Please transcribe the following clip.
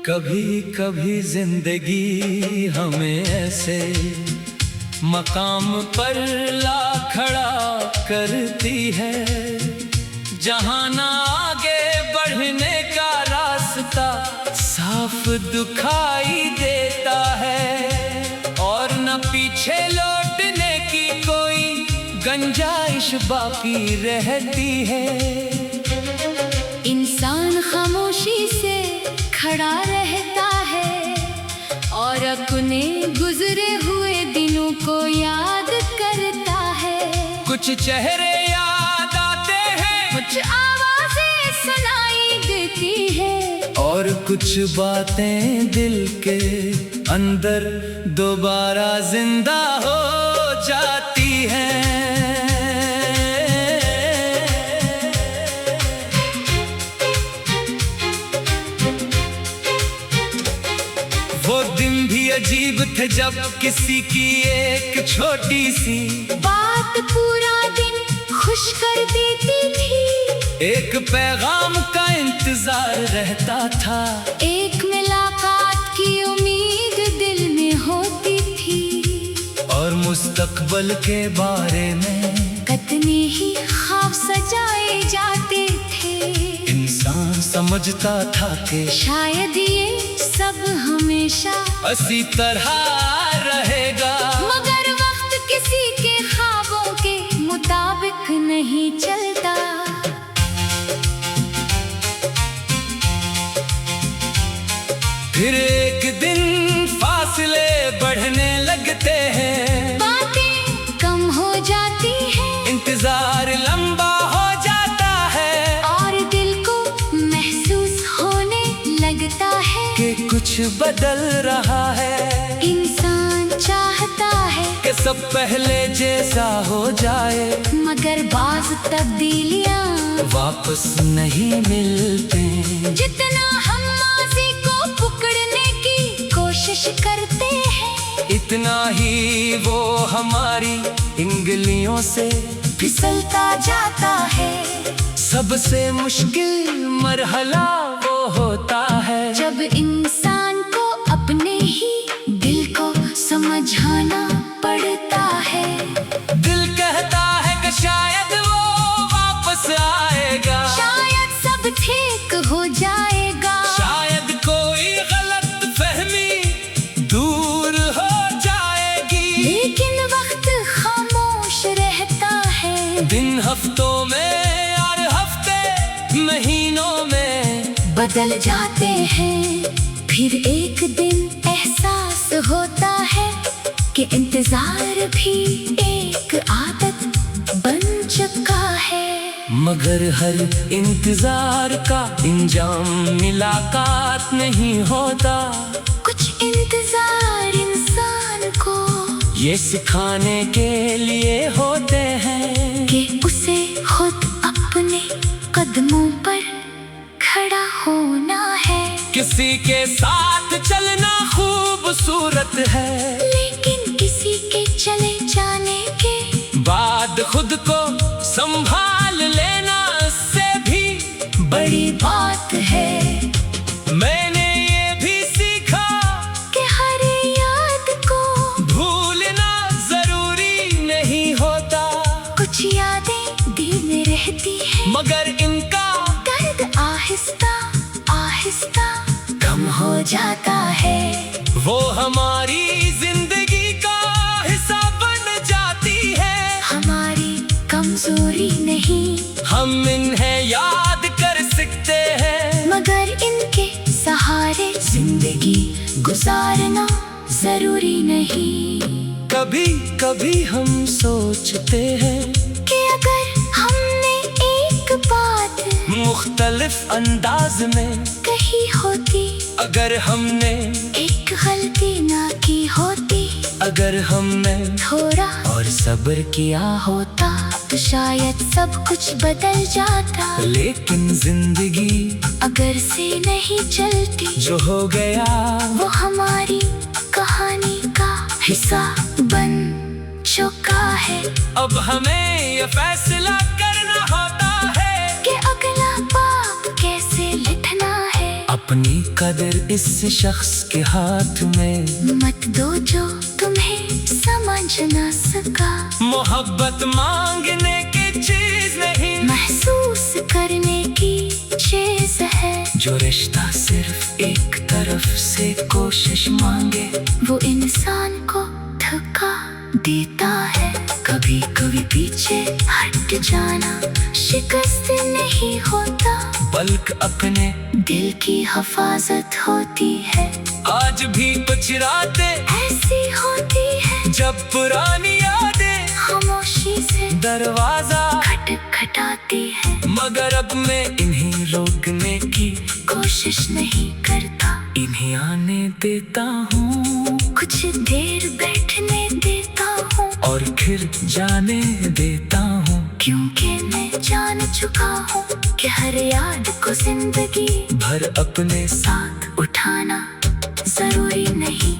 कभी कभी जिंदगी हमें ऐसे मकाम पर ला खड़ा करती है जहाँ ना आगे बढ़ने का रास्ता साफ दिखाई देता है और न पीछे लौटने की कोई गुंजाइश बाकी रहती है। इंसान खामोशी से खड़ा रहता है और अपने गुजरे हुए दिनों को याद करता है। कुछ चेहरे याद आते हैं, कुछ आवाजें सुनाई देती है और कुछ बातें दिल के अंदर दोबारा जिंदा हो जाती हैं। वो दिन भी अजीब थे जब किसी की एक छोटी सी बात पूरा दिन खुश कर देती थी। एक पैगाम का इंतजार रहता था, एक मुलाकात की उम्मीद दिल में होती थी और मुस्तकबल के बारे में कितने ही ख्वाब सजाए जाते थे। इंसान समझता था कि शायद ये सब हमेशा इसी तरह रहेगा, मगर वक्त किसी के ख्वाबों के मुताबिक नहीं चलता। फिर एक दिन फासले बढ़ने लगते हैं, बातें कम हो जाती हैं, इंतजार लंबा हो जाता है और दिल को महसूस होने लगता है कि कुछ बदल रहा है। इंसान चाहता है कि सब पहले जैसा हो जाए, मगर बाज़ तब्दीलियां वापस नहीं मिलते। जितना हम माज़ी को पकड़ने की कोशिश करते हैं, इतना ही वो हमारी इंगलियों से फिसलता जाता है। सबसे मुश्किल मरहला वो होता है जब इंसान को अपने ही दिल को समझाना पड़ता है। दिल कहता है कि शायद वो वापस आएगा, शायद सब ठीक हो जाएगा, शायद कोई गलत फहमी दूर हो जाएगी। लेकिन वक्त खामोश रहता है। दिन हफ्तों में और हफ्ते महीनों में बदल जाते हैं। फिर एक दिन एहसास होता है कि इंतजार भी एक आदत बन चुका है। मगर हर इंतजार का इंजाम मुलाकात नहीं होता। कुछ इंतजार इंसान को ये सिखाने के लिए होते हैं कि उसे खुद अपने कदमों पर खड़ा होना है। किसी के साथ चलना खूबसूरत है, लेकिन किसी के चले जाने के बाद खुद को संभाल लेना उससे भी बड़ी बात है। मैंने ये भी सीखा कि हर याद को भूलना जरूरी नहीं होता। कुछ यादें दिल में रहती हैं, मगर इनका दर्द आहिस्ता आहिस्ता कम हो जाता है। वो हमारी जिंदगी का हिस्सा बन जाती है। हमारी कमजोरी नहीं, हम इन्हें याद कर सकते हैं, मगर इनके सहारे जिंदगी गुजारना जरूरी नहीं। कभी कभी हम सोचते हैं कि अगर हमने एक बात मुख्तलिफ अंदाज में कही होती, अगर हमने एक गलती ना की होती, अगर हमने थोड़ा और सब्र किया होता, तो शायद सब कुछ बदल जाता। लेकिन जिंदगी अगर से नहीं चलती, जो हो गया वो हमारी कहानी का हिस्सा बन चुका है। अब हमें ये फैसला करना होता है कि अगला बाप कैसे लिखना है। अपनी कदर इस शख्स के हाथ में मत दो जो तुम्हें समझ न सका। मोहब्बत मांगने की चीज नहीं, महसूस करने की चीज है। जो रिश्ता सिर्फ एक तरफ से कोशिश मांगे वो इंसान को धक्का देता है। कभी कभी पीछे हट जाना शिकस्त नहीं होता, बल्कि अपने दिल की हिफाजत होती है। आज भी कुछ रातें ऐसी होती है जब पुरानी यादें खामोशी से दरवाजा खटखटाती है, मगर अब मैं इन्हें रोकने की कोशिश नहीं करता। इन्हें आने देता हूँ, कुछ देर बैठने देता हूँ और फिर जाने देता हूँ, क्योंकि मैं जान चुका हूँ कि हर याद को जिंदगी भर अपने साथ उठाना जरूरी नहीं।